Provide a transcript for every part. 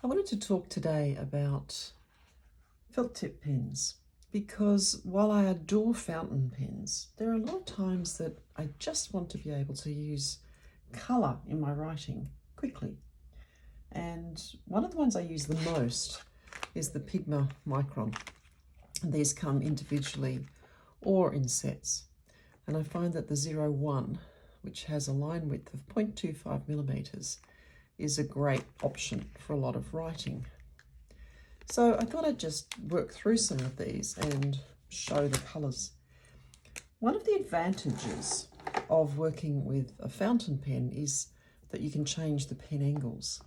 I wanted to talk today about felt tip pens because while I adore fountain pens, there are a lot of times that I just want to be able to use colour in my writing quickly. And one of the ones I use the most is the Pigma Micron. And these come individually or in sets. And I find that the 01, which has a line width of 0.25 millimetres, is a great option for a lot of writing. So I thought I'd just work through some of these and show the colours. One of the advantages of working with a fountain pen is that you can change the pen angles.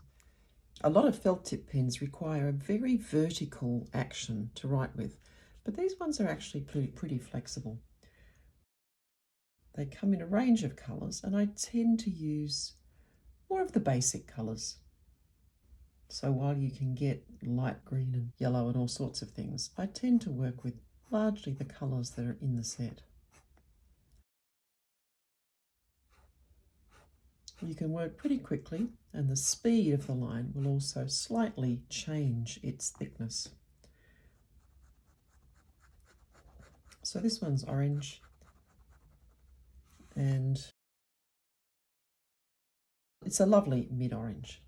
A lot of felt tip pens require a very vertical action to write with, but these ones are actually pretty flexible. They come in a range of colours, and I tend to use more of the basic colours. So while you can get light green and yellow and all sorts of things, I tend to work with largely the colours that are in the set. You can work pretty quickly, and the speed of the line will also slightly change its thickness. So this one's orange, and it's a lovely mid-orange.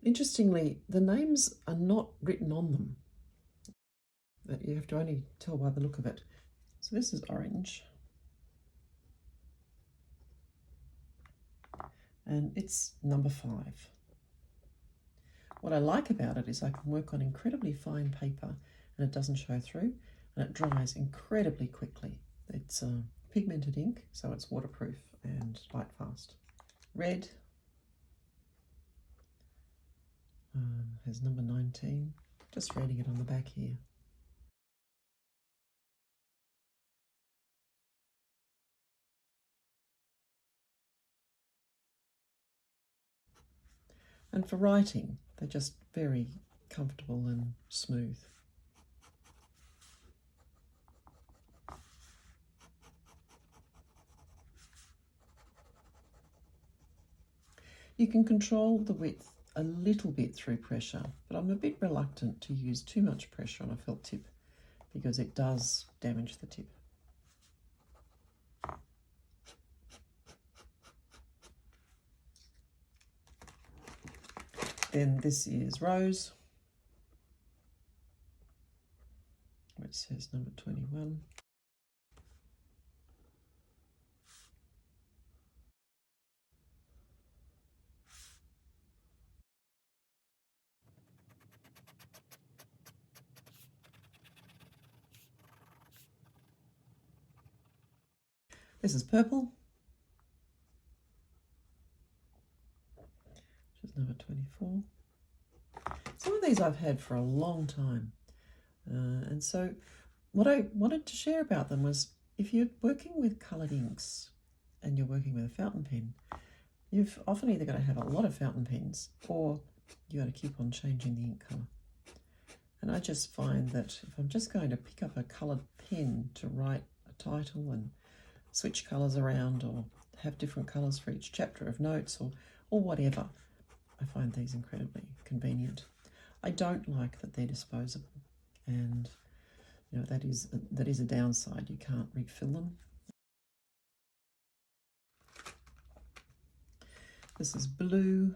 Interestingly, the names are not written on them. You have to only tell by the look of it. So this is orange. And it's number 5. What I like about it is I can work on incredibly fine paper and it doesn't show through, and it dries incredibly quickly. It's pigmented ink, so it's waterproof and light fast. Red has number 19, just reading it on the back here. And for writing, they're just very comfortable and smooth. You can control the width a little bit through pressure, but I'm a bit reluctant to use too much pressure on a felt tip because it does damage the tip. Then this is rose, which says number 21. This is purple, which is number 24. Some of these I've had for a long time. And so what I wanted to share about them was, if you're working with coloured inks and you're working with a fountain pen, you've often either got to have a lot of fountain pens or you got to keep on changing the ink colour. And I just find that if I'm just going to pick up a coloured pen to write a title and switch colours around or have different colours for each chapter of notes or whatever, I find these incredibly convenient. I don't like that they're disposable, and you know that is a downside. You can't refill them. This is blue,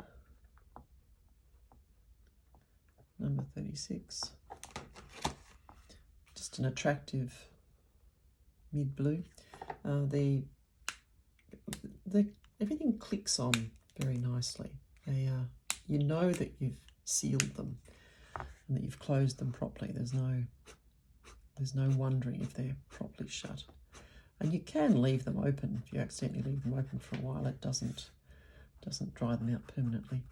number 36. Just an attractive mid blue. Everything clicks on very nicely. You know that you've sealed them and that you've closed them properly. There's no wondering if they're properly shut. And you can leave them open. If you accidentally leave them open for a while, it doesn't dry them out permanently.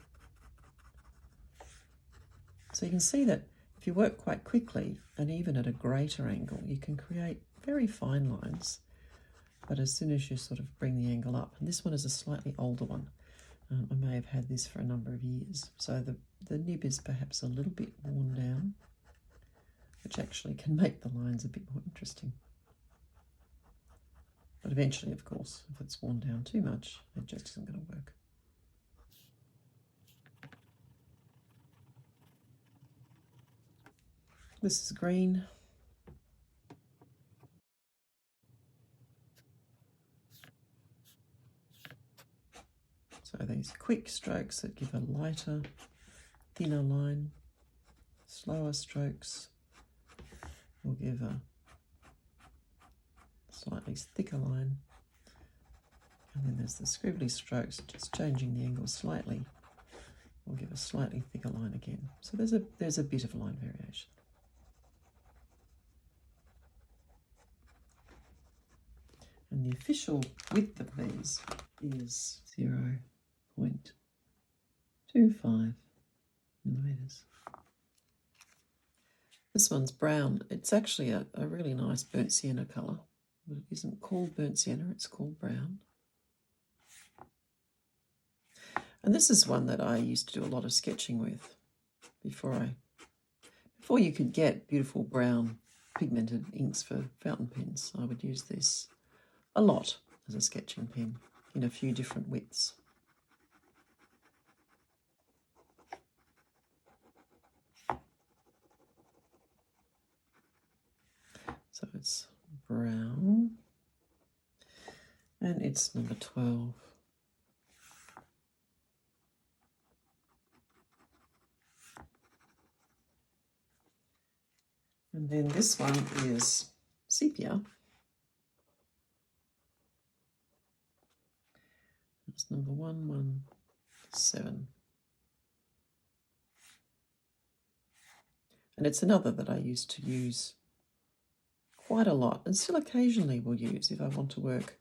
So you can see that if you work quite quickly and even at a greater angle, you can create very fine lines. But as soon as you sort of bring the angle up, and this one is a slightly older one, I may have had this for a number of years, so the nib is perhaps a little bit worn down, which actually can make the lines a bit more interesting. But eventually, of course, if it's worn down too much, it just isn't going to work. This is green. So these quick strokes that give a lighter, thinner line. Slower strokes will give a slightly thicker line. And then there's the scribbly strokes, just changing the angle slightly. We'll give a slightly thicker line again. So there's a bit of line variation. And the official width of these is 0.25 millimeters. This one's brown. It's actually a really nice burnt sienna colour, but it isn't called burnt sienna, it's called brown. And this is one that I used to do a lot of sketching with before you could get beautiful brown pigmented inks for fountain pens. I would use this a lot as a sketching pen in a few different widths. So it's brown, and it's number 12. And then this one is sepia. It's number 117. And it's another that I used to use quite a lot, and still occasionally will use if I want to work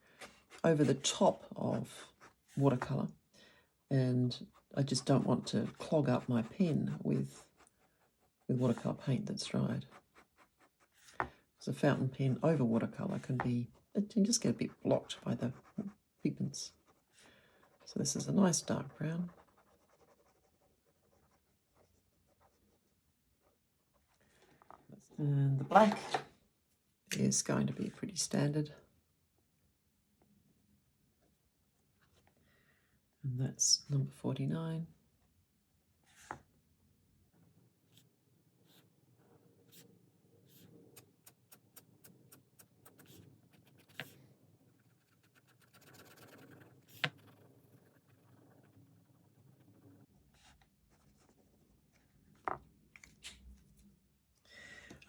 over the top of watercolour and I just don't want to clog up my pen with watercolour paint that's dried. Because a fountain pen over watercolour it can just get a bit blocked by the pigments. So this is a nice dark brown. And the black is going to be pretty standard. And that's number 49.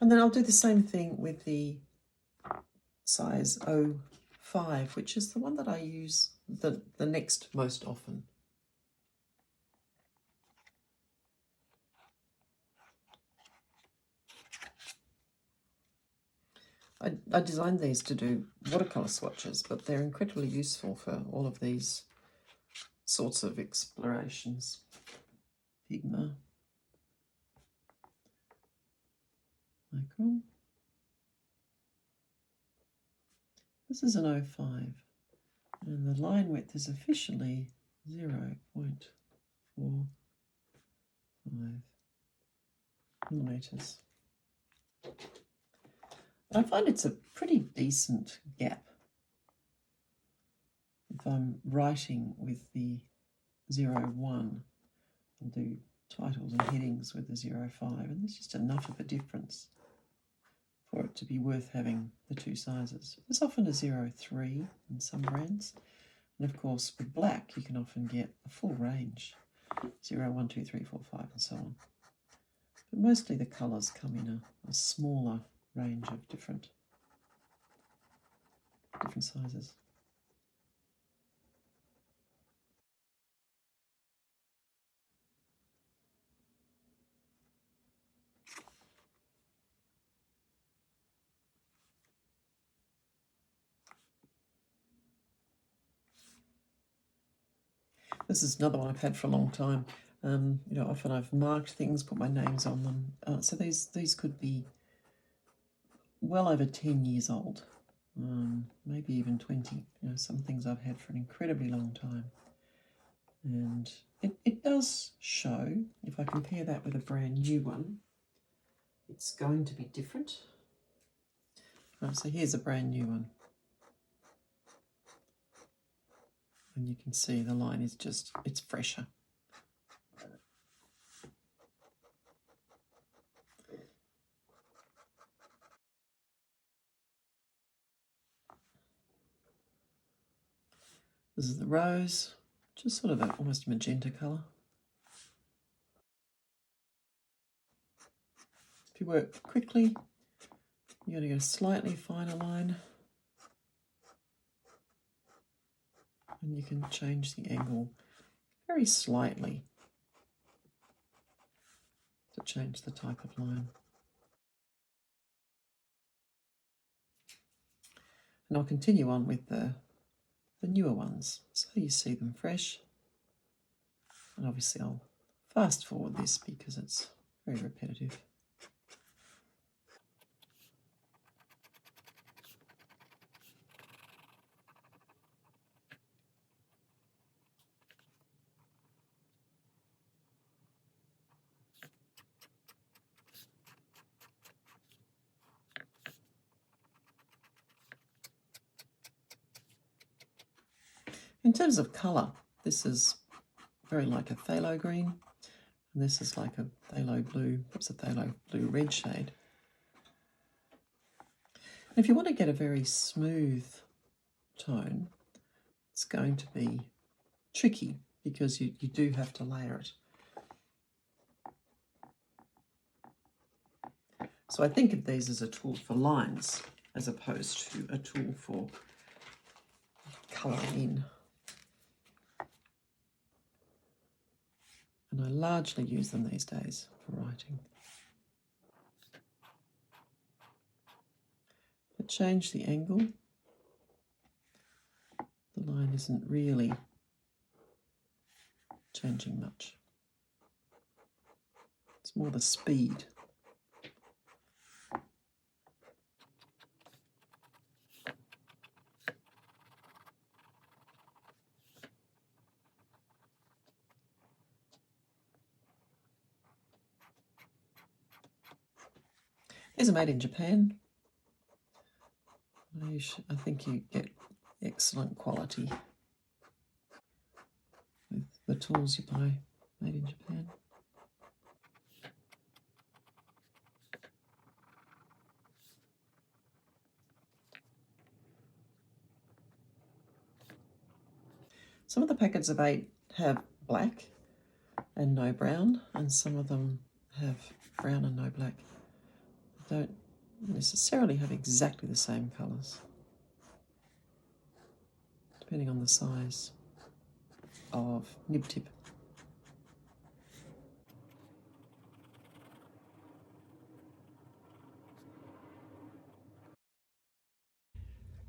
And then I'll do the same thing with the size 05, which is the one that I use the next most often. I designed these to do watercolour swatches, but they're incredibly useful for all of these sorts of explorations. Pigma Micron. This is an 05, and the line width is officially 0.45 millimeters. I find it's a pretty decent gap if I'm writing with the 01. I'll do titles and headings with the 05, and there's just enough of a difference for it to be worth having the two sizes. There's often a 03 in some brands, and of course with black you can often get a full range, 1, 2, 3, 4, 5 and so on. But mostly the colours come in a smaller range of different sizes. This is another one I've had for a long time. Often I've marked things, put my names on them. So these could be well over 10 years old, maybe even 20. Some things I've had for an incredibly long time. And it does show, if I compare that with a brand new one, it's going to be different. So here's a brand new one. And you can see the line is it's fresher. This is the rose, just sort of almost a magenta colour. If you work quickly, you're going to get a slightly finer line, and you can change the angle very slightly to change the type of line. And I'll continue on with the newer ones, so you see them fresh. And obviously I'll fast forward this because it's very repetitive. In terms of colour, this is very like a phthalo green, and this is like a phthalo blue, perhaps a phthalo blue red shade. And if you want to get a very smooth tone, it's going to be tricky because you do have to layer it. So I think of these as a tool for lines as opposed to a tool for colouring in. And I largely use them these days for writing. But change the angle. The line isn't really changing much. It's more the speed. These are made in Japan. I think you get excellent quality with the tools you buy made in Japan. Some of the packets of 8 have black and no brown, and some of them have brown and no black. They don't necessarily have exactly the same colours, depending on the size of nib tip.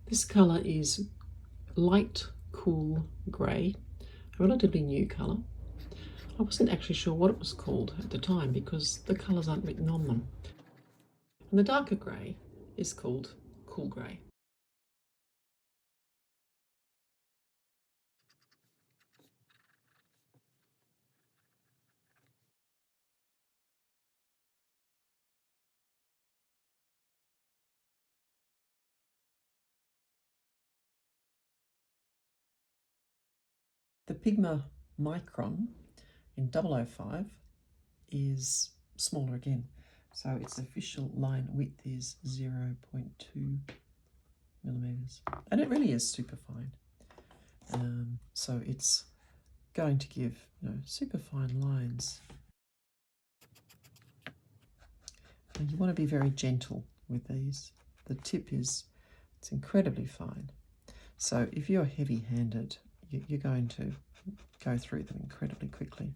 This colour is light cool grey, a relatively new colour. I wasn't actually sure what it was called at the time because the colours aren't written on them. And the darker grey is called cool grey. The Pigma Micron in 005 is smaller again. So its official line width is 0.2 millimeters. And it really is super fine. So it's going to give, super fine lines. And you want to be very gentle with these. The tip it's incredibly fine. So if you're heavy-handed, you're going to go through them incredibly quickly.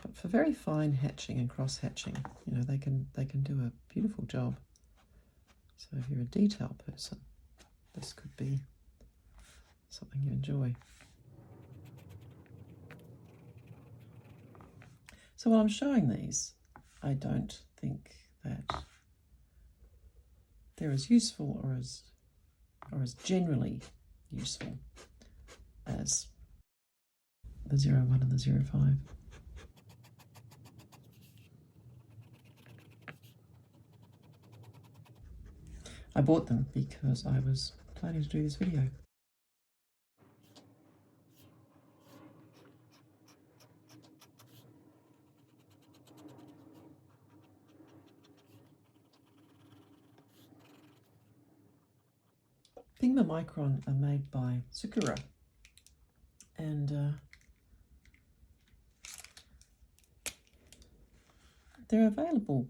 But for very fine hatching and cross hatching, they can do a beautiful job. So if you're a detail person, this could be something you enjoy. So while I'm showing these, I don't think that they're as useful or as generally useful as the 01 and the 05. I bought them because I was planning to do this video. Pigma Micron are made by Sakura, and they're available,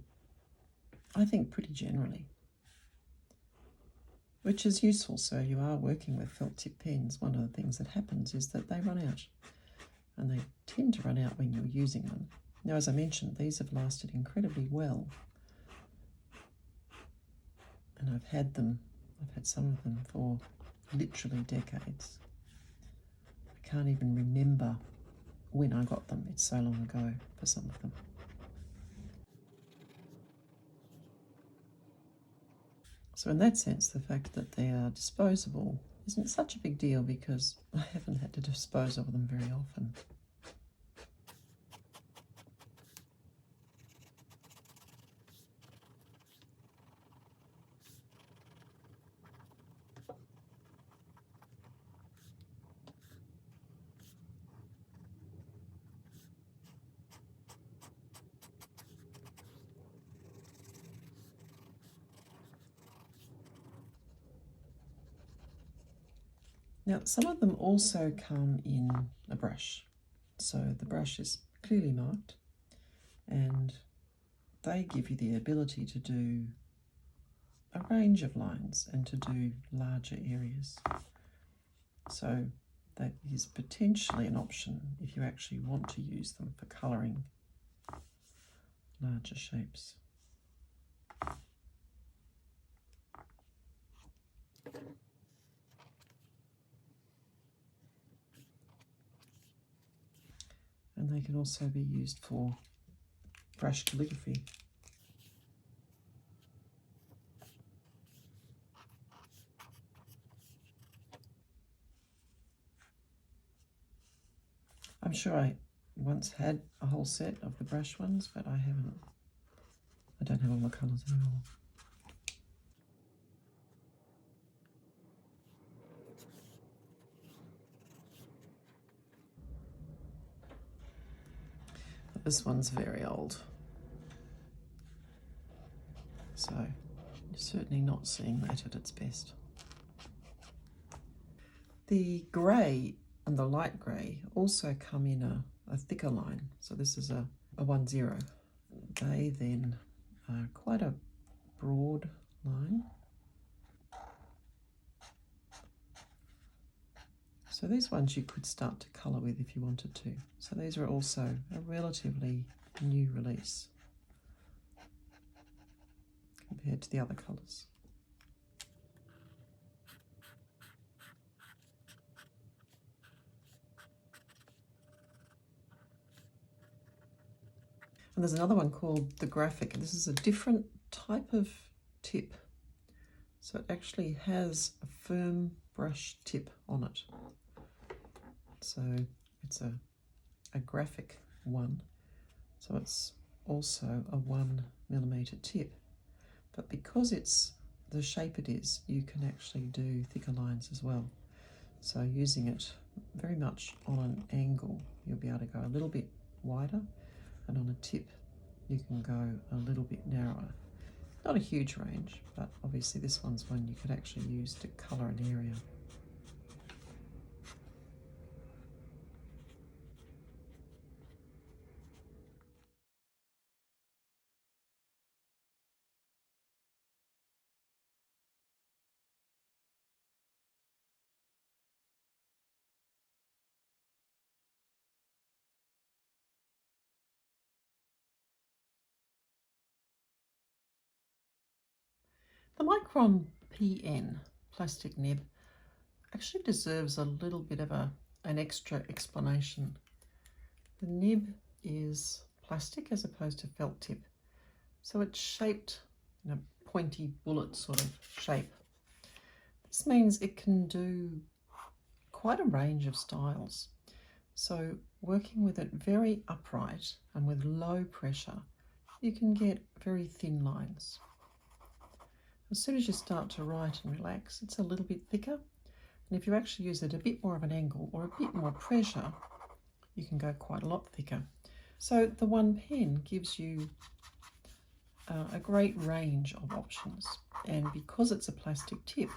I think, pretty generally, which is useful. So you are working with felt tip pens. One of the things that happens is that they run out, and they tend to run out when you're using them. Now, as I mentioned, these have lasted incredibly well, and I've had some of them for literally decades. I can't even remember when I got them. It's so long ago for some of them. So in that sense, the fact that they are disposable isn't such a big deal because I haven't had to dispose of them very often. Now, some of them also come in a brush. So the brush is clearly marked, and they give you the ability to do a range of lines and to do larger areas. So that is potentially an option if you actually want to use them for colouring larger shapes. And they can also be used for brush calligraphy. I'm sure I once had a whole set of the brush ones, but I don't have all the colours anymore. But this one's very old, so you're certainly not seeing that at its best. The grey and the light grey also come in a thicker line, so this is a 1-0. They then are quite a broad line. So these ones you could start to colour with if you wanted to. So these are also a relatively new release compared to the other colours. And there's another one called the Graphic. This is a different type of tip. So it actually has a firm brush tip on it. So it's a graphic one. So it's also a 1mm tip. But because it's the shape it is, you can actually do thicker lines as well. So using it very much on an angle, you'll be able to go a little bit wider, and on a tip you can go a little bit narrower. Not a huge range, but obviously this one's one you could actually use to colour an area. The Micron PN plastic nib actually deserves a little bit of an extra explanation. The nib is plastic as opposed to felt tip, so it's shaped in a pointy bullet sort of shape. This means it can do quite a range of styles. So working with it very upright and with low pressure, you can get very thin lines. As soon as you start to write and relax, it's a little bit thicker. And if you actually use it a bit more of an angle or a bit more pressure, you can go quite a lot thicker. So the one pen gives you a great range of options. And because it's a plastic tip,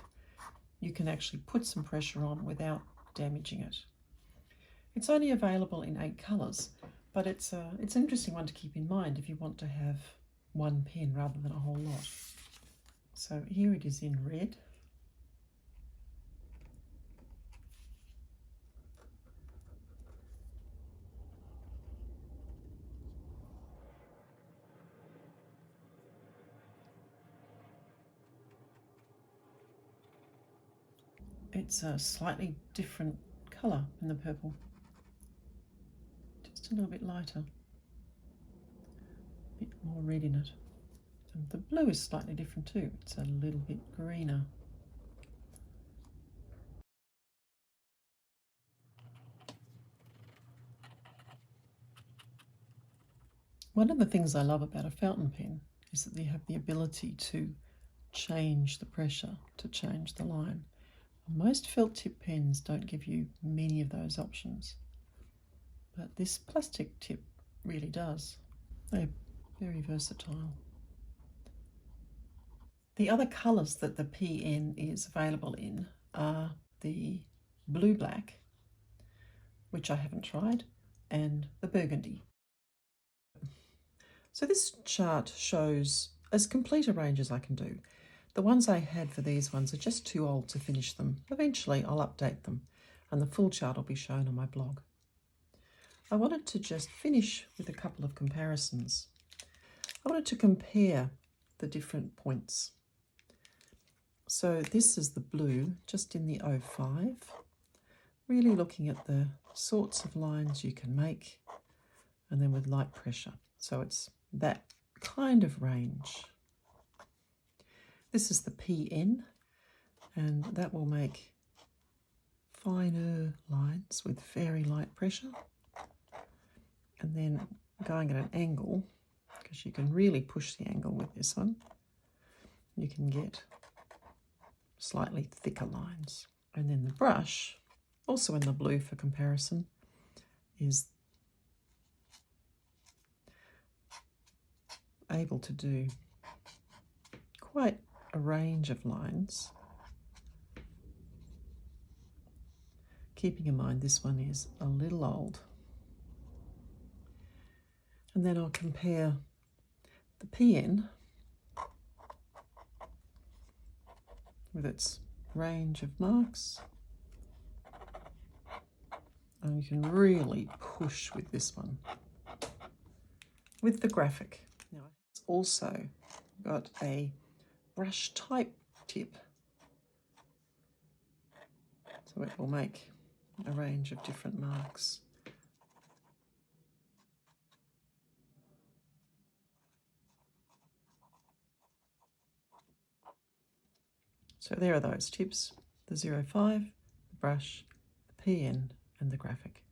you can actually put some pressure on without damaging it. It's only available in 8 colours, but it's an interesting one to keep in mind if you want to have one pen rather than a whole lot. So here it is in red. It's a slightly different colour in the purple, just a little bit lighter, a bit more red in it. And the blue is slightly different too, it's a little bit greener. One of the things I love about a fountain pen is that you have the ability to change the pressure, to change the line. Most felt tip pens don't give you many of those options, but this plastic tip really does. They're very versatile. The other colours that the PN is available in are the blue-black, which I haven't tried, and the burgundy. So this chart shows as complete a range as I can do. The ones I had for these ones are just too old to finish them. Eventually I'll update them and the full chart will be shown on my blog. I wanted to just finish with a couple of comparisons. I wanted to compare the different points. So this is the blue, just in the 05, really looking at the sorts of lines you can make, and then with light pressure. So it's that kind of range. This is the PN, and that will make finer lines with very light pressure. And then going at an angle, because you can really push the angle with this one, you can get slightly thicker lines. And then the brush, also in the blue for comparison, is able to do quite a range of lines. Keeping in mind this one is a little old. And then I'll compare the PN with its range of marks. And you can really push with this one. With the graphic. Now it's also got a brush type tip. So it will make a range of different marks. So there are those tips, the 05, the brush, the PN and the graphic.